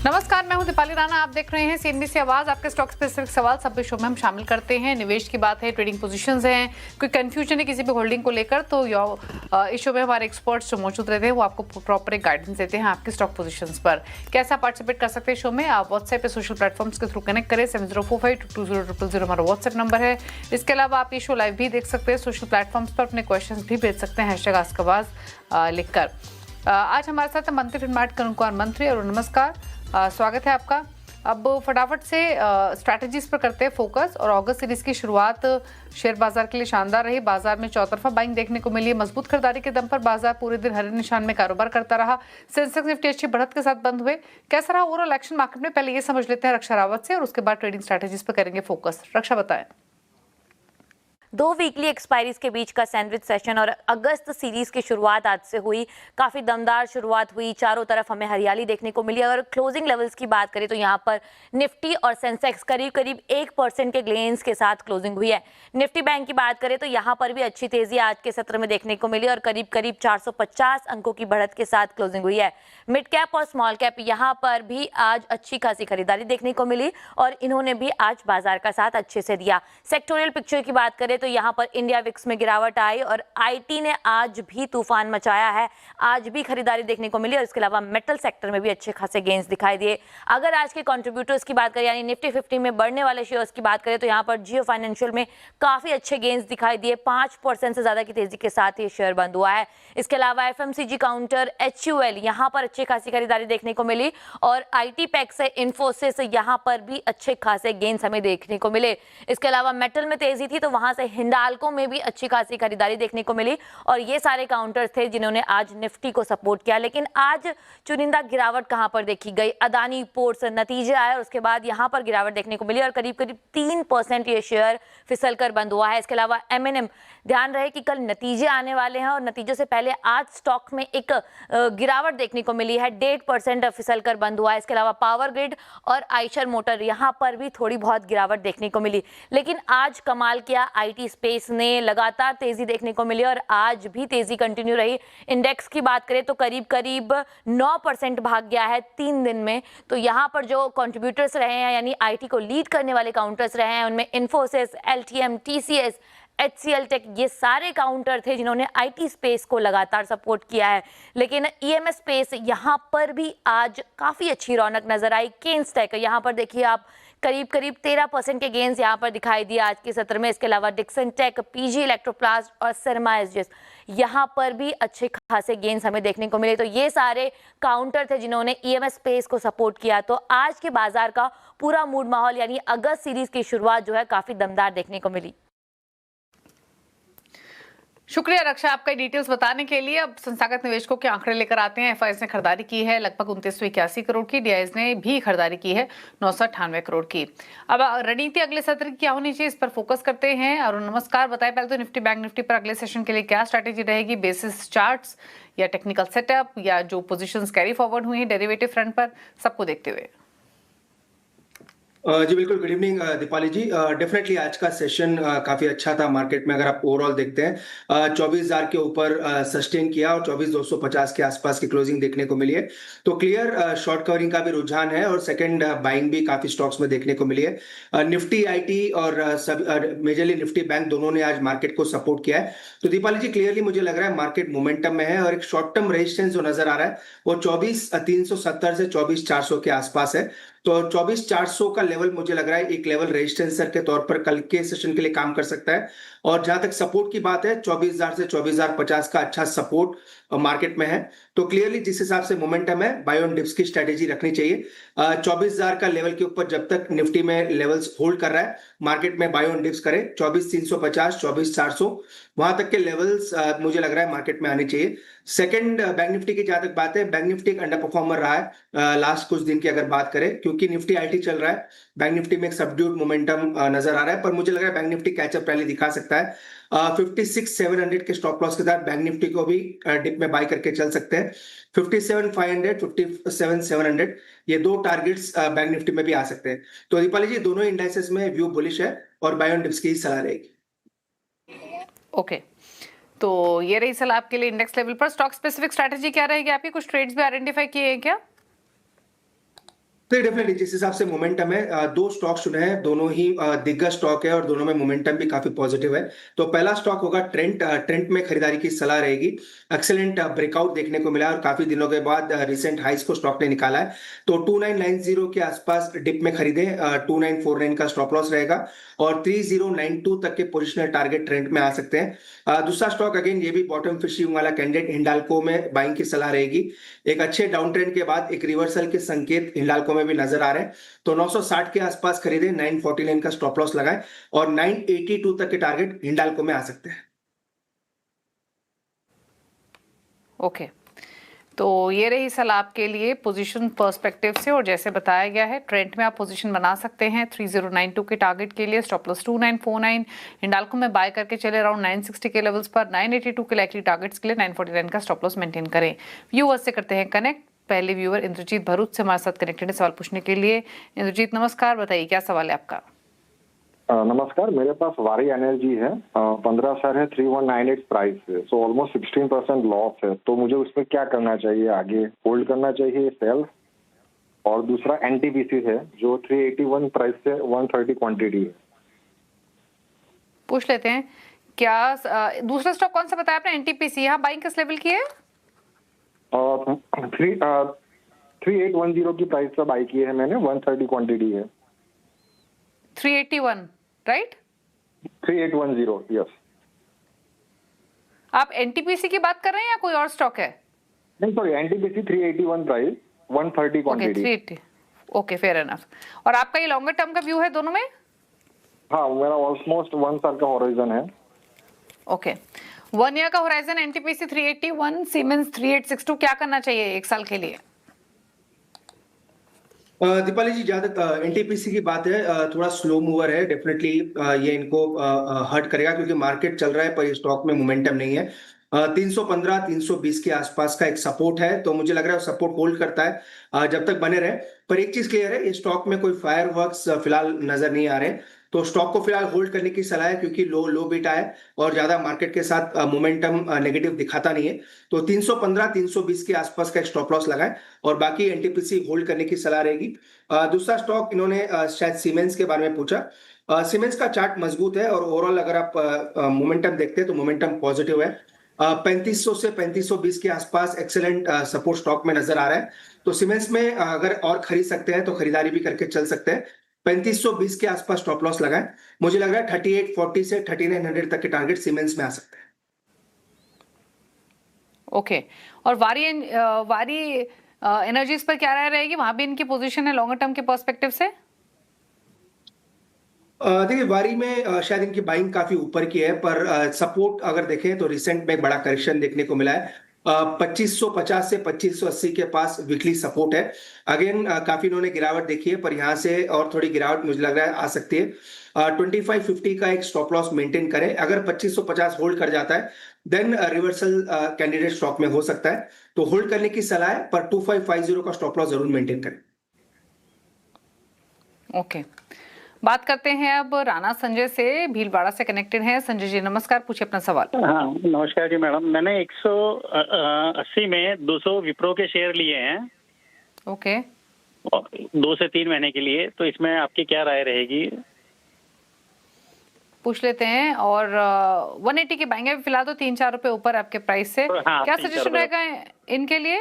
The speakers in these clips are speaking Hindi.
नमस्कार, मैं हूं दीपाली राणा। आप देख रहे हैं सीएनबीसी आवाज। आपके स्टॉक स्पेसिफिक सवाल सब शो में हम शामिल करते हैं। निवेश की बात है, ट्रेडिंग पोजीशंस हैं, कोई कंफ्यूजन है किसी भी होल्डिंग को लेकर, तो इस शो में हमारे एक्सपर्ट्स जो मौजूद रहते हैं वो आपको प्रॉपर एक गाइडेंस देते हैं आपके स्टॉक पोजीशंस पर। कैसे आप पार्टिसिपेट कर सकते हैं शो में? आप व्हाट्सएप पे सोशल प्लेटफॉर्म्स के थ्रू कनेक्ट करें। 7045220000 हमारा व्हाट्सएप नंबर है। इसके अलावा आप ये शो लाइव भी देख सकते हैं। सोशल प्लेटफॉर्म्स पर अपने क्वेश्चन भी भेज सकते हैं #आस्कआवाज लिखकर। आज हमारे साथ मंत्री फिनमार्ट करुण कुमार मंत्री। और नमस्कार, स्वागत है आपका। अब फटाफट से स्ट्रैटेजीज पर करते हैं फोकस। और अगस्त सीरीज की शुरुआत शेयर बाजार के लिए शानदार रही। बाजार में चौतरफा बाइंग देखने को मिली। मजबूत खरीदारी के दम पर बाजार पूरे दिन हरे निशान में कारोबार करता रहा। सेंसेक्स निफ्टी अच्छी बढ़त के साथ बंद हुए। कैसा रहा ओवरऑल एक्शन मार्केट में, पहले ये समझ लेते हैं रक्षा रावत से, और उसके बाद ट्रेडिंग स्ट्रैटेजीज पर करेंगे फोकस। रक्षा, बताएं। 2 वीकली एक्सपायरीज के बीच का सैंडविच सेशन और अगस्त सीरीज की शुरुआत आज से हुई। काफी दमदार शुरुआत हुई, चारों तरफ हमें हरियाली देखने को मिली। अगर क्लोजिंग लेवल्स की बात करें तो यहाँ पर निफ्टी और सेंसेक्स करीब करीब 1% के गेन्स के साथ क्लोजिंग हुई है। निफ्टी बैंक की बात करें तो यहाँ पर भी अच्छी तेजी आज के सत्र में देखने को मिली और करीब करीब 450 अंकों की बढ़त के साथ क्लोजिंग हुई है। मिड कैप और स्मॉल कैप यहाँ पर भी आज अच्छी खासी खरीदारी देखने को मिली और इन्होंने भी आज बाजार का साथ अच्छे से दिया। सेक्टोरियल पिक्चर की बात करें तो यहाँ पर इंडिया विक्स में गिरावट आई और आईटी ने आज भी तूफान मचाया है। आज भी खरीदारी देखने को मिली और इसके अलावा मेटल सेक्टर में भी अच्छे खासे गेंस दिखाई दिए। अगर आज के कंट्रीब्यूटर्स की बात करें यानी निफ्टी 50 में बढ़ने वाले शेयर्स की बात करें तो यहाँ पर जियो फाइनेंशियल में काफी अच्छे गेंस दिखाई दिए। 5% से ज्यादा की तेजी के साथ ये शेयर बंद हुआ है। इसके अलावा एफएमसीजी काउंटर HUL यहाँ पर अच्छी खासी खरीदारी देखने को मिली और आईटी पैक्स से इन्फोसिस यहाँ पर भी अच्छे खासे गेंस हमें देखने को मिले। इसके अलावा मेटल में तेजी थी तो वहां से हिंडाल्को में भी अच्छी खासी खरीदारी देखने को मिली और ये सारे काउंटर्स थे जिन्होंने आज निफ्टी को सपोर्ट किया। लेकिन आज चुनिंदा गिरावट कहां पर देखी गई? अदानी पोर्ट्स नतीजे आए और उसके बाद यहां पर गिरावट देखने को मिली और करीब करीब 3% ये शेयर फिसल कर बंद हुआ है। इसके अलावा M&M, ध्यान रहे कि कल नतीजे आने वाले हैं और नतीजों से पहले आज स्टॉक में एक गिरावट देखने को मिली है। 1.5% फिसल कर बंद हुआ है। इसके अलावा पावर ग्रिड और आइशर मोटर यहाँ पर भी थोड़ी बहुत गिरावट देखने को मिली। लेकिन आज कमाल किया, आईटी स्पेस ने लगातार तेजी देखने को मिली और आज भी तेजी कंटिन्यू रही। इंडेक्स की बात करें तो करीब करीब 9% भाग गया है 3 दिन में। तो यहाँ पर जो कंट्रीब्यूटर्स रहे हैं यानी आईटी को लीड करने वाले काउंटर्स रहे हैं उनमें Infosys, LTM, TCS, HCL tech, ये सारे काउंटर थे जिन्होंने आईटी स्पेस को लगातार सपोर्ट किया है। लेकिन EMS स्पेस यहाँ पर भी आज काफी अच्छी रौनक नजर आई। केन्स टेक यहाँ पर देखिए आप करीब करीब 13% के गेंस यहाँ पर दिखाई दिए आज के सत्र में। इसके अलावा डिक्सन टेक, PG इलेक्ट्रोप्लास्ट और सरमा SGS यहाँ पर भी अच्छे खासे गेंस हमें देखने को मिले। तो ये सारे काउंटर थे जिन्होंने EMS स्पेस को सपोर्ट किया। तो आज के बाजार का पूरा मूड माहौल यानी अगस्त सीरीज की शुरुआत जो है काफी दमदार देखने को मिली। शुक्रिया रक्षा, आपका डिटेल्स बताने के लिए। अब संस्थागत निवेशकों के आंकड़े लेकर आते हैं। FIs ने खरीदारी की है लगभग 2981 करोड़ की। DIs ने भी खरीदारी की है 998 करोड़ की। अब रणनीति अगले सत्र की क्या होनी चाहिए, इस पर फोकस करते हैं। और नमस्कार, बताएं पहले तो निफ्टी बैंक निफ्टी पर अगले सेशन के लिए क्या स्ट्रैटेजी रहेगी? बेसिस चार्ट्स या टेक्निकल सेटअप या जो पोजिशन कैरी फॉरवर्ड हुई है डेरिवेटिव फ्रंट पर, सबको देखते हुए। जी बिल्कुल, गुड इवनिंग दीपाली जी। डेफिनेटली आज का सेशन काफी अच्छा था मार्केट में। अगर आप ओवरऑल देखते हैं 24,000 के ऊपर सस्टेन किया और 24,250 के आसपास की क्लोजिंग देखने को मिली है। तो क्लियर शॉर्ट कवरिंग का भी रुझान है और सेकंड बाइंग भी काफी स्टॉक्स में देखने को मिली है। निफ्टी आईटी और सब मेजरली निफ्टी बैंक दोनों ने आज मार्केट को सपोर्ट किया है। तो दीपाली जी क्लियरली मुझे लग रहा है मार्केट मोमेंटम में है और एक शॉर्ट टर्म रेजिस्टेंस जो नजर आ रहा है वो 24,370 से 24,400 के आसपास है। तो 24,400 का लेवल मुझे लग रहा है एक लेवल रेजिस्टेंसर के तौर पर कल के सेशन के लिए काम कर सकता है। और जहां तक सपोर्ट की बात है 24,000 से 24,050 का अच्छा सपोर्ट मार्केट में है। तो क्लियरली जिस हिसाब से मोमेंटम है बाय ऑन डिप्स की स्ट्रेटेजी रखनी चाहिए। 24,000 का लेवल के ऊपर जब तक निफ्टी में लेवल्स होल्ड कर रहा है मार्केट में बाय ऑन डिप्स करें। 24,350, 24,400 वहां तक के लेवल्स मुझे लग रहा है मार्केट में आने चाहिए। सेकंड बैंक निफ्टी की जहां तक बात है, बैंक निफ्टी एक अंडर परफॉर्मर रहा है लास्ट कुछ दिन की अगर बात करें, क्योंकि निफ्टी आईटी चल रहा है, बैंक निफ्टी में एक सबड्यूड मोमेंटम नजर आ रहा है। पर मुझे लग रहा है बैंक निफ्टी कैचअप रैली दिखा सकता है। 56,700 के स्टॉप लॉस के साथ बैंक निफ्टी को भी डिप में बाय करके चल सकते हैं। 57,500, 57,700 ये दो टारगेट्स बैंक निफ्टी में भी आ सकते हैं। तो दीपाली जी दोनों इंडाइसेस में व्यू बुलिश है और बाय ऑन डिप्स की सलाह रहेगी। ओके, तो ये रही सलाह आपके लिए इंडेक्स लेवल पर। स्टॉक स्पेसिफिक स्ट्रैटेजी क्या रहेगी आपकी? कुछ ट्रेड्स भी आइडेंटिफाई किए हैं क्या? तो डेफिनेटली जिस हिसाब से मोमेंटम है, दो स्टॉक चुने हैं, दोनों ही दिग्गज स्टॉक है और दोनों में मोमेंटम भी काफी पॉजिटिव है। तो पहला स्टॉक होगा ट्रेंट। ट्रेंट में खरीदारी की सलाह रहेगी। एक्सेलेंट ब्रेकआउट देखने को मिला और काफी दिनों के बाद रिसेंट हाइस को स्टॉक ने निकाला है। तो 2990 के आसपास डिप में खरीदे। 2949 का स्टॉप लॉस रहेगा और 3092 तक के पोजिशनल टारगेट ट्रेंट में आ सकते हैं। दूसरा स्टॉक अगेन ये भी बॉटम फिशिंग वाला कैंडिडेट हिंडाल्को में बाइंग की सलाह रहेगी। एक अच्छे डाउन ट्रेंड के बाद एक रिवर्सल के संकेत हिंडाल्को में भी नजर आ रहे हैं। तो 960 के आसपास खरीदे, 949 का स्टॉप लॉस लगाएं और 982 तक के टारगेट हिंडाल्को में आ सकते हैं। ओके, तो ये रही सलाह आपके लिए पोजीशन पर्सपेक्टिव से। और जैसे बताया गया है ट्रेंड में आप पोजीशन बना सकते हैं 3092 के टारगेट के लिए। स्टॉप लॉस 2949, हिंडाल्को में बाय करके चले अराउंड 960 के लेवल्स पर। 982 के लाइकली टारगेट्स के लिए 949 का स्टॉप लॉस मेंटेन करें। व्यूअर्स से करते हैं कनेक्ट। पहले व्यूअर इंद्रजीत भरूच से हमारे साथ कनेक्टेड है सवाल पूछने के लिए। इंद्रजीत नमस्कार, बताइए क्या सवाल है आपका। नमस्कार, मेरे पास वारी एनर्जी है, 15 शेयर है, 3198 प्राइस है, सो ऑलमोस्ट 16% लॉस है। तो मुझे उसमें क्या करना चाहिए? आगे होल्ड करना चाहिए, सेल? और दूसरा एनटीपीसी है जो 381 प्राइस से 130 क्वांटिटी है। पूछ लेते हैं क्या दूसरा स्टॉक कौन सा बताया आपने? एनटीपीसी। यहाँ बाइंग किस लेवल की है? 3810 की प्राइस से बाई की है मैंने, 130 क्वांटिटी है। 381 राइट? 3810 यस। आप एनटीपीसी की बात कर रहे हैं या कोई और स्टॉक है? नहीं sorry, NTPC 381 price, 130 quantity. 380। Okay, fair enough. और आपका ये लॉन्गर टर्म का व्यू है दोनों में? हाँ, मेरा ऑलमोस्ट 1 साल का हॉराइजन है। ओके, 1 ईयर का होराइजन। NTPC 381, siemens 3862। क्या करना चाहिए 1 साल के लिए? दीपाली जी, जहां तक एनटीपीसी की बात है, थोड़ा स्लो मूवर है। डेफिनेटली ये इनको हर्ट करेगा क्योंकि मार्केट चल रहा है पर स्टॉक में मोमेंटम नहीं है। 315 320 के आसपास का एक सपोर्ट है, तो मुझे लग रहा है सपोर्ट होल्ड करता है जब तक बने रहे। पर एक चीज क्लियर है, इस स्टॉक में कोई फायरवर्क्स फिलहाल नजर नहीं आ रहे। तो स्टॉक को फिलहाल होल्ड करने की सलाह है क्योंकि लो बीटा है और ज्यादा मार्केट के साथ मोमेंटम नेगेटिव दिखाता नहीं है। तो 315 320 के आसपास का एक स्टॉप लॉस लगाए और बाकी एनटीपीसी होल्ड करने की सलाह रहेगी। दूसरा स्टॉक इन्होंने शायद सीमेंस के बारे में पूछा। सीमेंस का चार्ट मजबूत है और ओवरऑल अगर आप मोमेंटम देखते हैं तो मोमेंटम पॉजिटिव है। 3500 से 3520 के आसपास एक्सेलेंट सपोर्ट स्टॉक में नजर आ रहा है। तो सीमेंस में अगर और खरीद सकते हैं तो खरीदारी भी करके चल सकते हैं। 3520 के आसपास स्टॉप लॉस लगाएं। मुझे लग रहा है 3840 से 3900 तक के टारगेट सीमेंस में आ सकते हैं। ओके, और वारी एनर्जीज पर क्या राय रहेगी? वहां भी इनकी पोजीशन है लॉन्गर टर्म के पर्सपेक्टिव से? देखिए, वारी में शायद इनकी बाइंग काफी ऊपर की है पर सपोर्ट अगर देखें तो रिसेंट में एक बड़ा करेक्शन देखने को मिला है। 2550 से 2580 के पास वीकली सपोर्ट है। अगेन काफी इन्होंने गिरावट देखी है पर यहाँ से और थोड़ी गिरावट मुझे लग रहा है आ सकती है। 2550 का एक स्टॉप लॉस मेंटेन करें। अगर 2550 होल्ड कर जाता है देन रिवर्सल कैंडिडेट स्टॉक में हो सकता है। तो होल्ड करने की सलाह है पर 2550 का स्टॉप लॉस जरूर मेंटेन करें। ओके, बात करते हैं अब राणा संजय से, भीलवाड़ा से कनेक्टेड हैं। संजय जी नमस्कार, पूछिए अपना सवाल। हाँ नमस्कार जी मैडम, मैंने 180 में 200 विप्रो के शेयर लिए हैं। ओके, 2 से 3 महीने के लिए, तो इसमें आपकी क्या राय रहेगी? पूछ लेते हैं। और 180 की बाइंग है फिलहाल, तो 3-4 रुपए ऊपर आपके प्राइस से। हाँ, क्या सजेशन रहेगा इनके लिए?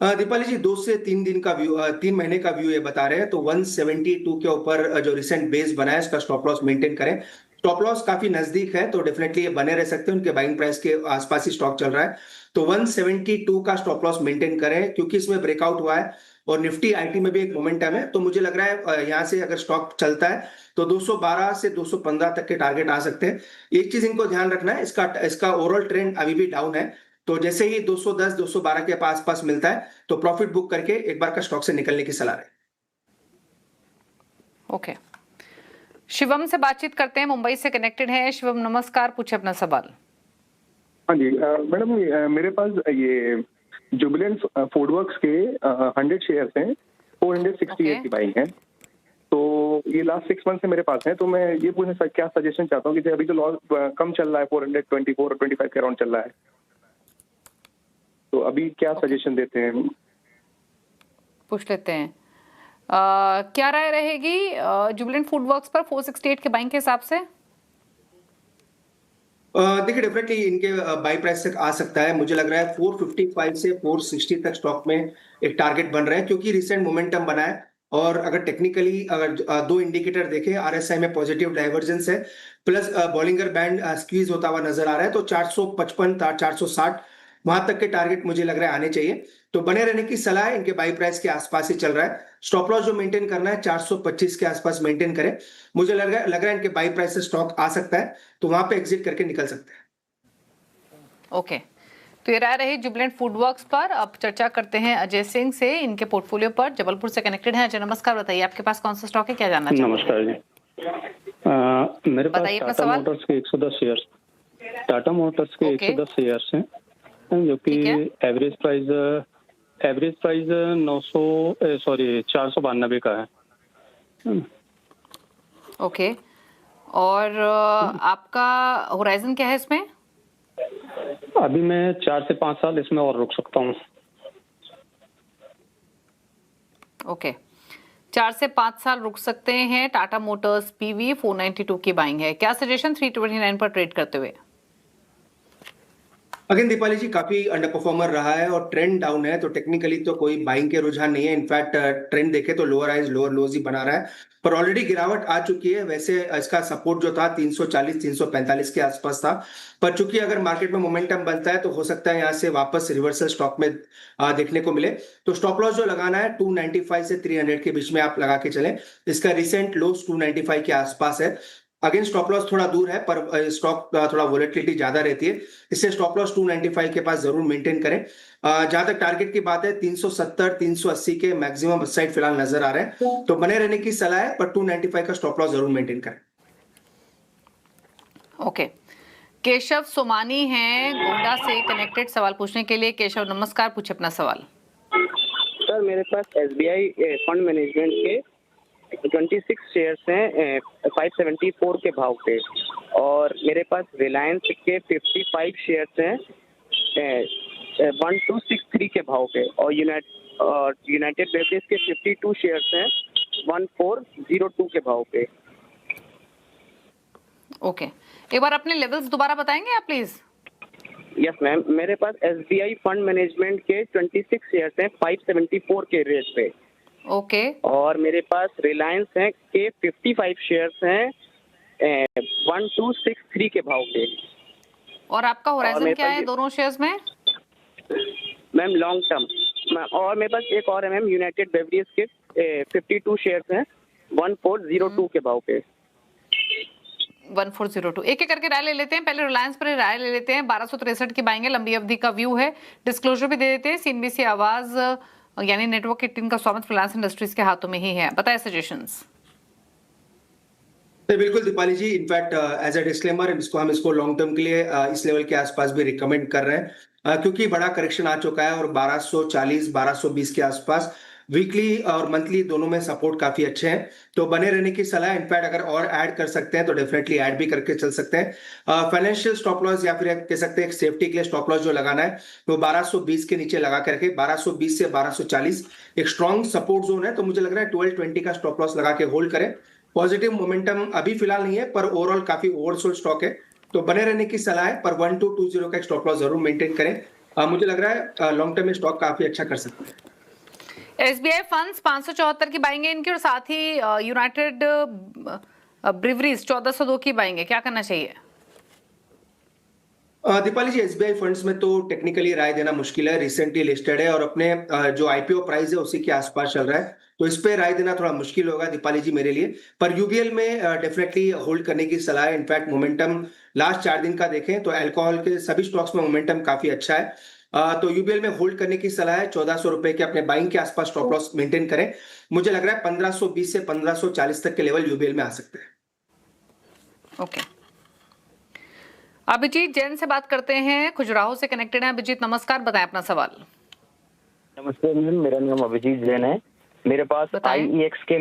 दीपाली जी, 2 से 3 दिन का व्यू, 3 महीने का व्यू ये बता रहे हैं। तो 172 के ऊपर जो रिसेंट बेस बना है इसका स्टॉप लॉस मेंटेन करें। स्टॉप लॉस काफी नजदीक है तो डेफिनेटली ये बने रह सकते हैं। उनके बाइंग प्राइस के आसपास ही स्टॉक चल रहा है। तो 172 का स्टॉप लॉस मेंटेन करें क्योंकि इसमें ब्रेकआउट हुआ है और निफ्टी आईटी में भी एक मोमेंटम है। तो मुझे लग रहा है यहाँ से अगर स्टॉक चलता है तो 212 से 215 तक के टारगेट आ सकते हैं। एक चीज इनको ध्यान रखना है, इसका ओवरऑल ट्रेंड अभी भी डाउन है। तो जैसे ही 210 212 के आसपास मिलता है तो प्रॉफिट बुक करके एक बार का स्टॉक से निकलने की सलाह है। ओके, शिवम से बातचीत करते हैं, मुंबई से कनेक्टेड हैं। शिवम नमस्कार, पूछे अपना सवाल। हाँ जी मैडम, मेरे पास ये जुबिलेंट फूडवर्क्स के 100 शेयर्स हैं, 468 की बाइंग है। तो ये लास्ट 6 मंथ से मेरे पास है। तो मैं ये पूछना क्या सजेशन चाहता हूँ कि अभी तो लॉस कम चल रहा है, 424 और 25 के अराउंड चल रहा है, तो अभी क्या सजेशन देते हैं? पूछ लेते हैं। क्या राय रहेगी जुबिलेंट फूडवर्क्स पर 468 के बाइंग के हिसाब से? देखिए डेफिनेटली इनके बाई प्राइस तक आ सकता है। मुझे लग रहा है 455 से 460 तक स्टॉक में एक टारगेट बन रहा है, क्योंकि रिसेंट मोमेंटम बना है। और अगर टेक्निकली अगर दो इंडिकेटर देखें, आरएसआई में पॉजिटिव डाइवर्जेंस है, प्लस बॉलिंगर बैंड स्क्वीज होता हुआ नजर आ रहा है, तो 455 460 वहां तक के टारगेट मुझे लग रहा है आने चाहिए। तो बने रहने की सलाह है। इनके बाई प्राइस के आसपास ही चल रहा है। स्टॉप लॉस जो मेंटेन करना है 425 के आसपास मेंटेन करें। मुझे लग रहा है इनके बाई प्राइस से स्टॉक आ सकता है, तो वहां पे एग्जिट करके निकल सकते हैं। ओके, तो ये राय रही जुबिलेंट फूडवर्क्स पर। अब चर्चा करते हैं अजय सिंह से इनके पोर्टफोलियो पर। जबलपुर से कनेक्टेड हैं अजय, नमस्कार। बताइए आपके पास कौन सा स्टॉक है, क्या जानना चाहते हैं? नमस्कार जी। मेरे पास बताइए अपना टाटा सवाल। मोटर्स के 110 शेयर्स, टाटा मोटर्स के ओके। 110 शेयर्स हैं, जो कि ठीक है। एवरेज प्राइस 492 का है। ओके, और आपका होराइजन क्या है इसमें? अभी मैं 4 से 5 साल इसमें और रुक सकता हूँ। ओके, 4 से 5 साल रुक सकते हैं। टाटा मोटर्स पीवी 492 की बाइंग है। क्या सजेशन 329 पर ट्रेड करते हुए? अगेन दीपाली जी काफी अंडर परफॉर्मर रहा है और ट्रेंड डाउन है, तो टेक्निकली तो कोई बाइंग के रुझान नहीं है। इनफैक्ट ट्रेंड देखे तो लोअर हाइज लोअर लोज ही बना रहा है, पर ऑलरेडी गिरावट आ चुकी है। वैसे इसका सपोर्ट जो था 340 345 के आसपास था, पर चूंकि अगर मार्केट में मोमेंटम बनता है तो हो सकता है यहाँ से वापस रिवर्सल स्टॉक में देखने को मिले। तो स्टॉप लॉस जो लगाना है 295 से 300 के बीच में आप लगा के चलें। इसका रिसेंट लोस 295 के आसपास है। अगेन स्टॉप लॉस थोड़ा दूर है, पर स्टॉक थोड़ा वोलेटिलिटी ज्यादा रहती है, इससे स्टॉप लॉस 295 के पास जरूर मेंटेन करें। जहां तक टारगेट की बात है 370 380 के मैक्सिमम साइड फिलहाल नजर आ रहे हैं, तो बने रहने की सलाह है, पर 295 का स्टॉप लॉस जरूर मेंटेन करें। ओके, केशव सोमानी हैं गोंडा से कनेक्टेड सवाल पूछने के लिए। केशव नमस्कार, पूछे अपना सवाल। सर मेरे पास एसबीआई फंड मैनेजमेंट के 26 शेयर्स हैं 574 के भाव पे, और मेरे पास रिलायंस के 55 शेयर्स हैं 1263 के भाव पे, और यूनाइटेड बेवरेज के 52 शेयर्स हैं 1402 के भाव पे। ओके, एक बार अपने लेवल्स दोबारा बताएंगे आप प्लीज? यस मैम, मेरे पास एसबीआई फंड मैनेजमेंट के 26 शेयर्स हैं 574 के रेट पे। ओके, और मेरे पास रिलायंस है के 55 शेयर्स हैं 1263 के भाव पे। और आपका होराइजन मेरे क्या पास है दोनों शेयर्स में? Ma'am long term. और मेरे पास एक और है मैम, यूनाइटेड बेवरेज के 52 शेयर्स हैं 1402 के भाव पे। 1402। एक एक करके राय ले लेते हैं। पहले रिलायंस पर राय ले लेते हैं। 1263 की बाइंग है, लंबी अवधि का व्यू है। डिस्क्लोजर भी दे देते हैं। सीएनबीसी आवाज यानी नेटवर्क 18 का स्वामित्व रिलायंस इंडस्ट्रीज के हाथों में ही है। बताए सजेशंस। बिल्कुल दीपाली जी, इनफैक्ट एज अ डिस्क्लेमर हम इसको लॉन्ग टर्म के लिए इस लेवल के आसपास भी रिकमेंड कर रहे हैं, क्योंकि बड़ा करेक्शन आ चुका है और 1240 1220 के आसपास वीकली और मंथली दोनों में सपोर्ट काफी अच्छे हैं, तो बने रहने की सलाह। इनफैक्ट अगर और ऐड कर सकते हैं तो डेफिनेटली ऐड भी करके चल सकते हैं। फाइनेंशियल स्टॉप लॉस या फिर कह सकते हैं एक सेफ्टी के लिए स्टॉप लॉस जो लगाना है वो 1220 के नीचे लगा करके 1220 से 1240 एक स्ट्रॉन्ग सपोर्ट जोन है, तो मुझे लग रहा है 1220 का स्टॉप लॉस लगा के होल्ड करें। पॉजिटिव मोमेंटम अभी फिलहाल नहीं है, पर ओवरऑल काफी ओवरसोल्ड स्टॉक है, तो बने रहने की सलाह है, पर 1220 का स्टॉप लॉस जरूर मेंटेन करें। मुझे लग रहा है लॉन्ग टर्म में स्टॉक काफी अच्छा कर सकते हैं। एसबीआई फंड्स 574 की बाइंग है इनकी, और साथ ही यूनाइटेड ब्रिवरीज 1402 की बाइंग है। क्या करना चाहिए? दीपाली जी, एसबीआई फंड्स में तो टेक्निकली राय देना मुश्किल है। रिसेंटली लिस्टेड है और अपने जो आईपीओ प्राइस है उसी के आसपास चल रहा है, तो इस पे राय देना थोड़ा मुश्किल होगा दीपाली जी मेरे लिए। पर यूबीएल में डेफिनेटली होल्ड करने की सलाह है। इनफैक्ट मोमेंटम लास्ट 4 दिन का देखें तो अल्कोहल के सभी स्टॉक्स में मोमेंटम काफी अच्छा है, तो यूबीएल में होल्ड करने की सलाह है। 1400 रुपए के अपने बाइंग के आसपास स्टॉप लॉस मेंटेन करें। मुझे लग रहा है 1520 से 1540 तक के लेवल यूबीएल में आ सकते हैं। ओके, अभिजीत जैन से बात करते हैं, खुजराहो से कनेक्टेड हैं। अभिजीत नमस्कार, बताएं अपना सवाल। नमस्ते मैम, मेरा नाम अभिजीत जैन है। मेरे पास IEX के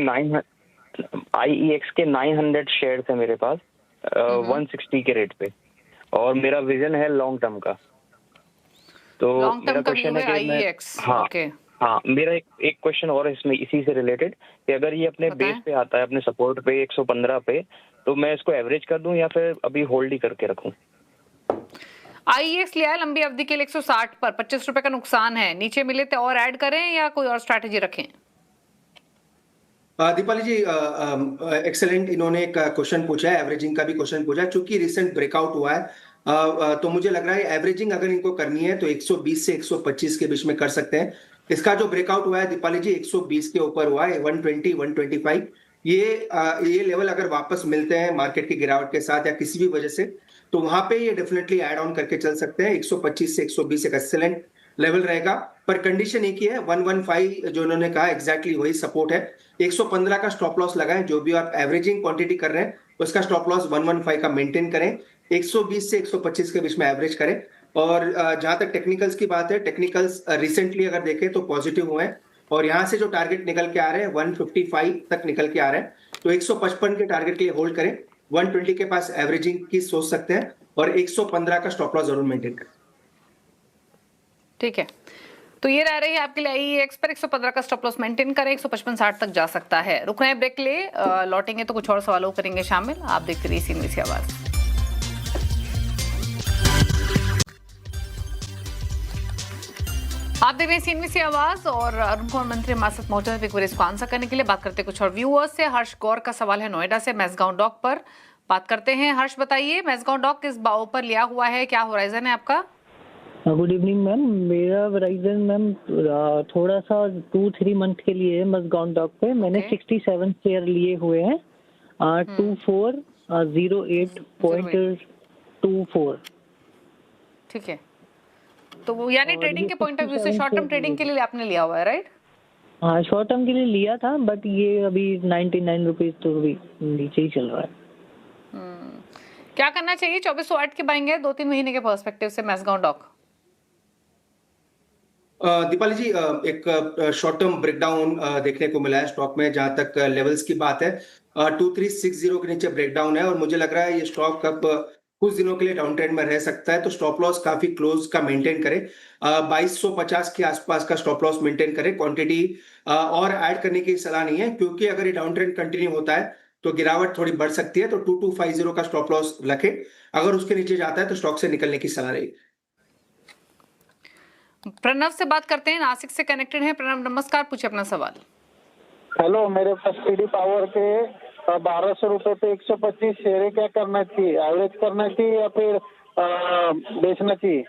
900 शेयर्स है मेरे पास 160 के रेट पे, और मेरा विजन है लॉन्ग टर्म का। तो लॉन्ग टर्म का व्यू है IEX। हाँ, ओके, हाँ, मेरा एक क्वेश्चन और है इसमें इसी से रिलेटेड कि अगर ये अपने बताएं। बेस पे आता है, अपने सपोर्ट पे 115 पे, तो मैं इसको एवरेज कर दूं या फिर अभी होल्ड ही करके रखूं? आईएक्स लिया है लंबी अवधि के लिए 160 पर, 25 रुपए का नुकसान है, नीचे मिले तो और ऐड करें या कोई और स्ट्रैटेजी रखें? दीपाली जी, एक्सेलेंट इन्होंने एक क्वेश्चन पूछा है, एवरेजिंग का भी क्वेश्चन पूछा है। चूंकि रिसेंट ब्रेकआउट हुआ है, तो मुझे लग रहा है एवरेजिंग अगर इनको करनी है तो 120 से 125 के बीच में कर सकते हैं। इसका जो ब्रेकआउट हुआ है दीपाली जी 120 के ऊपर हुआ है, 120 125, ये लेवल अगर वापस मिलते हैं मार्केट की गिरावट के साथ या किसी भी वजह से, तो वहां पे ये डेफिनेटली ऐड ऑन करके चल सकते हैं। 125 से 120 एक एक्सेलेंट लेवल रहेगा, पर कंडीशन एक ही है, 115 जो उन्होंने कहा एग्जैक्टली वही सपोर्ट है। 115 का स्टॉप लॉस लगाएं, जो भी आप एवरेजिंग क्वांटिटी कर रहे हैं उसका स्टॉप लॉस 115 का मेंटेन करें, 120 से 125 के बीच में एवरेज करें। और जहां तक टेक्निकल्स की बात है, टेक्निकल्स रिसेंटली अगर देखें तो पॉजिटिव हुए हैं और यहां से जो टारगेट निकल के आ रहे हैं 155 तक निकल के आ रहे हैं, तो 155 के टारगेट के लिए होल्ड करें। 120 के पास एवरेजिंग की सोच सकते हैं और 115 का स्टॉप लॉस जरूर मेंटेन करें। ठीक है, तो ये रह रही है आपके लिए आईएक्स पर 115 का स्टॉप लॉस मेंटेन करें, 155-60 तक जा सकता है। रुक रहे हैं ब्रेक के लिए, लौटेंगे तो कुछ और सवालों करेंगे शामिल। आप देखते रहिए सीएनबीसी आवाज। आप देख रहे हैं सीएनबीसी आवाज और अरुण कुमार मंत्री हमारे साथ मौजूद है। एक बार इसको आंसर करने के लिए बात करते हैं कुछ और व्यूअर्स से। हर्ष गौर का सवाल है नोएडा से, मैसगांव डॉक पर बात करते हैं। हर्ष बताइए, मैसगांव डॉक किस भाव पर लिया हुआ है, क्या होराइजन है आपका? गुड इवनिंग मैम, मेरा वराइजन मैम थोड़ा सा 2-3 मंथ के लिए है मसगांव डॉक पे। मैंने 67 शेयर लिए हुए हैं, 2408.24। ठीक है, तो वो यानी ट्रेडिंग के पॉइंट ऑफ व्यू से शॉर्ट टर्म ट्रेडिंग के लिए आपने लिया हुआ है, राइट? हाँ, शॉर्ट टर्म के लिए लिया था, बट ये अभी 99 रुपीज तो अभी नीचे ही चल रहा है। क्या करना चाहिए? 2408 के बाइंग है 2-3 महीने के पर्सपेक्टिव से मैसगांव डॉक। दीपाली जी, एक शॉर्ट टर्म ब्रेकडाउन देखने को मिला है स्टॉक में। जहां तक लेवल्स की बात है, 2360 के नीचे ब्रेकडाउन है और मुझे लग रहा है ये स्टॉक अब कुछ दिनों के लिए डाउन ट्रेंड में रह सकता है, तो स्टॉप लॉस काफी क्लोज का मेंटेन करें। 2250 के आसपास का स्टॉप लॉस मेंटेन करें। क्वांटिटी और ऐड करने की सलाह नहीं है, क्योंकि अगर ये डाउन ट्रेंड कंटिन्यू होता है तो गिरावट थोड़ी बढ़ सकती है। तो 2250 का स्टॉप लॉस रखें, अगर उसके नीचे जाता है तो स्टॉक से निकलने की सलाह रहेगी। प्रणव से बात करते हैं, नासिक से कनेक्टेड हैं। प्रणव नमस्कार, पूछे अपना सवाल। हेलो, मेरे पास टीडी पावर के 1200 रुपए पे 125 शेयर है, क्या करना चाहिए? एवरेज करना चाहिए या फिर बेचना चाहिए?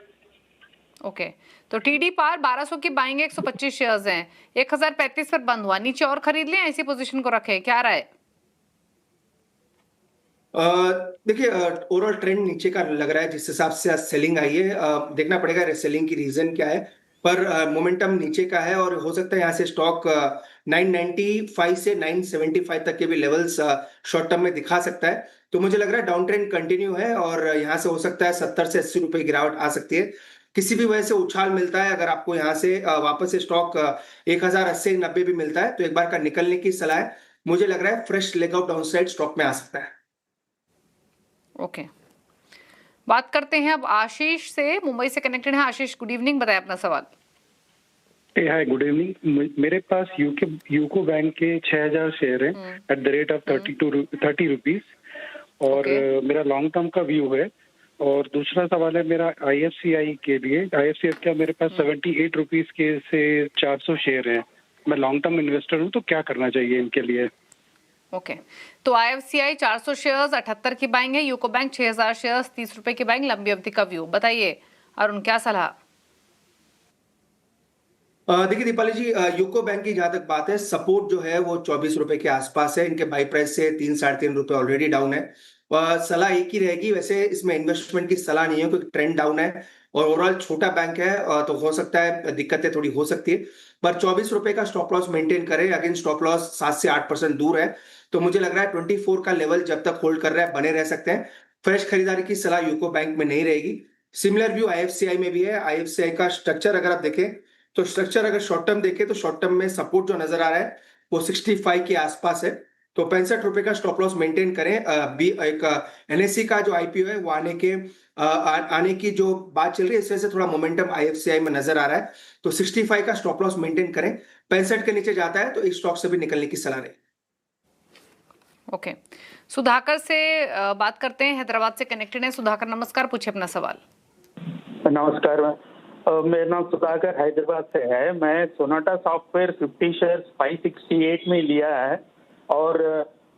ओके, तो टीडी पावर 1200 की बाइंग 125 शेयर्स हैं, 1035 पर बंद हुआ, नीचे और खरीद लें, ऐसी पोजीशन को रखें, क्या राय? देखिए, ओवरऑल ट्रेंड नीचे का लग रहा है, जिस हिसाब से आज सेलिंग आई है। देखना पड़ेगा सेलिंग की रीजन क्या है, पर मोमेंटम नीचे का है और हो सकता है यहाँ से स्टॉक 995 से 975 तक के भी लेवल्स शॉर्ट टर्म में दिखा सकता है। तो मुझे लग रहा है डाउन ट्रेंड कंटिन्यू है और यहाँ से हो सकता है 70 से 80 रुपए गिरावट आ सकती है। किसी भी वजह से उछाल मिलता है, अगर आपको यहाँ से वापस से स्टॉक 1080-90 भी मिलता है तो एक बार का निकलने की सलाह है। मुझे लग रहा है फ्रेश लेगआउट डाउनसाइड स्टॉक में आ सकता है। ओके, बात करते हैं अब आशीष से, मुंबई से कनेक्टेड है। आशीष, गुड इवनिंग, बताएं अपना सवाल। हाय, गुड इवनिंग। मेरे पास यूको बैंक के 6000 शेयर हैं at the rate of 30 rupees और मेरा लॉन्ग टर्म का व्यू है। और दूसरा सवाल है मेरा IFCI के लिए। IFCI का मेरे पास 78 रुपीज के से 400 शेयर हैं। मैं लॉन्ग टर्म इन्वेस्टर हूँ, तो क्या करना चाहिए इनके लिए? ओके, तो IFCI 400 शेयर्स 78 की बाइंग है, यूको बैंक 6000 शेयर्स 30 रुपए की बाइंग, लंबी अवधि का व्यू बताइए अरुण, क्या सलाह? देखिए दीपाली जी, यूको बैंक की जहां तक बात है, सपोर्ट जो है वो 24 रुपए के आसपास है। इनके बाई प्राइस से 3-3.5 रुपए ऑलरेडी डाउन है। सलाह एक ही रहेगी, वैसे इसमें इन्वेस्टमेंट की सलाह नहीं है क्योंकि ट्रेंड डाउन है और ओवरऑल छोटा बैंक है, तो हो सकता है दिक्कतें थोड़ी हो सकती है, पर 24 रुपए का स्टॉप लॉस मेंटेन करें। अगेन स्टॉप लॉस 7 से 8% दूर है, तो मुझे लग रहा है 24 का लेवल जब तक होल्ड कर रहा है बने रह सकते हैं। फ्रेश खरीदारी की सलाह यूको बैंक में नहीं रहेगी। सिमिलर व्यू IFCI में भी है। IFCI का स्ट्रक्चर अगर आप देखें तो स्ट्रक्चर अगर शॉर्ट टर्म देखें तो शॉर्ट टर्म में सपोर्ट जो नजर आ रहा है वो 65 के आसपास है, तो 65 रुपए का स्टॉप लॉस मेंटेन करें। एक NSE का जो IPO है वो आने की जो बात चल रही है, इस वजह से थोड़ा मोमेंटम IFCI में नजर आ रहा है, तो 65 का स्टॉप लॉस मेंटेन करें। 65 के नीचे जाता है तो इस स्टॉक से भी निकलने की सलाह रहे। ओके, सुधाकर से बात करते हैं, हैदराबाद से कनेक्टेड है। सुधाकर नमस्कार, पूछे अपना सवाल। नमस्कार, मेरा नाम सुधाकर हैदराबाद से है। मैं सोनाटा सॉफ्टवेयर 50 शेयर्स 568 में लिया है और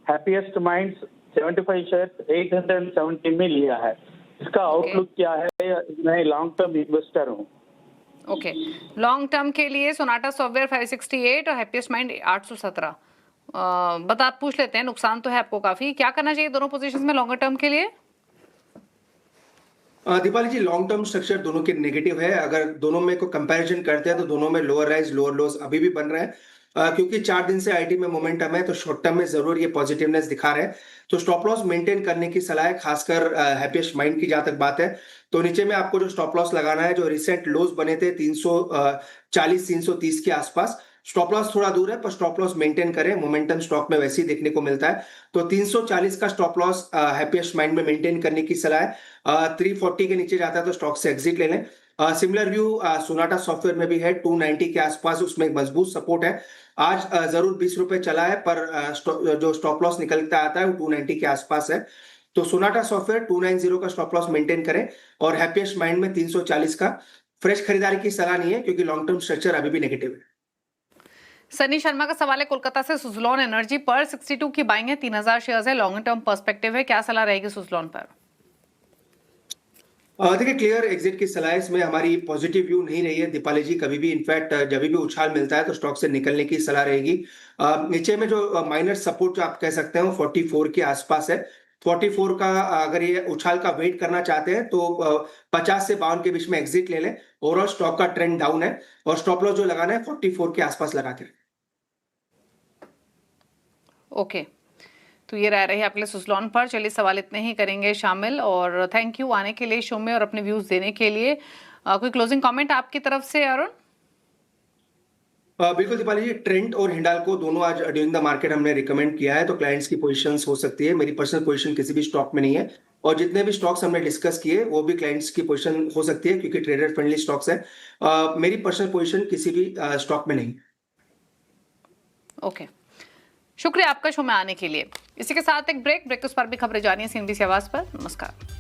हैप्पीएस्ट माइंड्स 75 शेयर्स 870 में लिया है। इसका आउटलुक क्या है? मैं लॉन्ग टर्म इन्वेस्टर हूँ। ओके, लॉन्ग टर्म के लिए सोनाटा सॉफ्टवेयर 568 और हैप्पीएस्ट माइंड 817 बता पूछ लेते हैं। नुकसान तो है आपको काफी, क्या करना चाहिए दोनों पोजीशंस में लॉन्गर टर्म के लिए? दीपाली जी, लॉन्ग टर्म स्ट्रक्चर दोनों के नेगेटिव है। अगर दोनों में को कंपैरिजन करते हैं तो दोनों में लोअर राइज लोअर लोज अभी भी बन रहे हैं। क्योंकि 4 दिन से आईटी में मोमेंटम है तो शॉर्ट टर्म में जरूर ये पॉजिटिवनेस दिखा रहे हैं। तो स्टॉप लॉस मेंटेन करने की सलाह है, खासकर हैप्पीएस्ट माइंड की जहां तक बात है तो नीचे में आपको जो स्टॉप लॉस लगाना है, जो रिसेंट लोज बने थे 340 330 के आसपास, स्टॉप लॉस थोड़ा दूर है पर स्टॉप लॉस मेंटेन करें। मोमेंटम स्टॉक में वैसे ही देखने को मिलता है तो 340 का स्टॉप लॉस हैप्पीएस्ट माइंड में मेंटेन करने की सलाह है। 340 के नीचे जाता है तो स्टॉक से एग्जिट ले लें। सिमिलर व्यू सोनाटा सॉफ्टवेयर में भी है, 290 के आसपास उसमें एक मजबूत सपोर्ट है। आज जरूर 20 रुपए चला है पर जो स्टॉप लॉस निकलता आता है वो 290 के आसपास है। तो सोनाटा सॉफ्टवेयर 290 का स्टॉप लॉस मेंटेन करें और हैप्पीएस्ट माइंड में 340 का। फ्रेश खरीदारी की सलाह नहीं है क्योंकि लॉन्ग टर्म स्ट्रक्चर अभी भी नेगेटिव है। सनी शर्मा का सवाल है कोलकाता से, सुजलॉन एनर्जी पर 62 की बाइंग है, 3000 शेयर्स है, लॉन्ग टर्म पर्सपेक्टिव है, क्या सलाह रहेगी सुजलॉन पर? देखिए, क्लियर एग्जिट की सलाह इसमें हमारी पॉजिटिव व्यू नहीं रही है दीपाली जी कभी भी। इनफैक्ट जब भी उछाल मिलता है तो स्टॉक से निकलने की सलाह रहेगी। नीचे में जो माइनर सपोर्ट जो आप कह सकते हैं वो 44 के आसपास है। 44 का अगर ये उछाल का वेट करना चाहते हैं तो 50 से 52 के बीच में एग्जिट ले लें। ओवरऑल स्टॉक का ट्रेंड डाउन है और स्टॉप लॉस जो लगाना है 44 के आसपास लगा के। ओके, तो ये रह रही है आपके लिए सुजलॉन पर। चलिए सवाल इतने ही करेंगे शामिल और थैंक यू आने के लिए शो में और अपने व्यूज देने के लिए। कोई क्लोजिंग कमेंट आपकी तरफ से अरुण? बिल्कुल दीपाली जी, ट्रेंड और हिंडाल्को दोनों आज ड्यूरिंग द मार्केट हमने रिकमेंड किया है तो क्लाइंट्स की पोजीशंस हो सकती है। मेरी पर्सनल पोजीशन किसी भी स्टॉक में नहीं है और जितने भी स्टॉक्स हमने डिस्कस किए वो भी क्लाइंट्स की पोजीशन हो सकती है क्योंकि ट्रेडर फ्रेंडली स्टॉक्स है। मेरी पर्सनल पोजीशन किसी भी स्टॉक में नहीं। ओके, शुक्रिया आपका शो में आने के लिए। इसी के साथ एक ब्रेक उस पर भी खबरें जानिए CNBC आवाज पर। नमस्कार।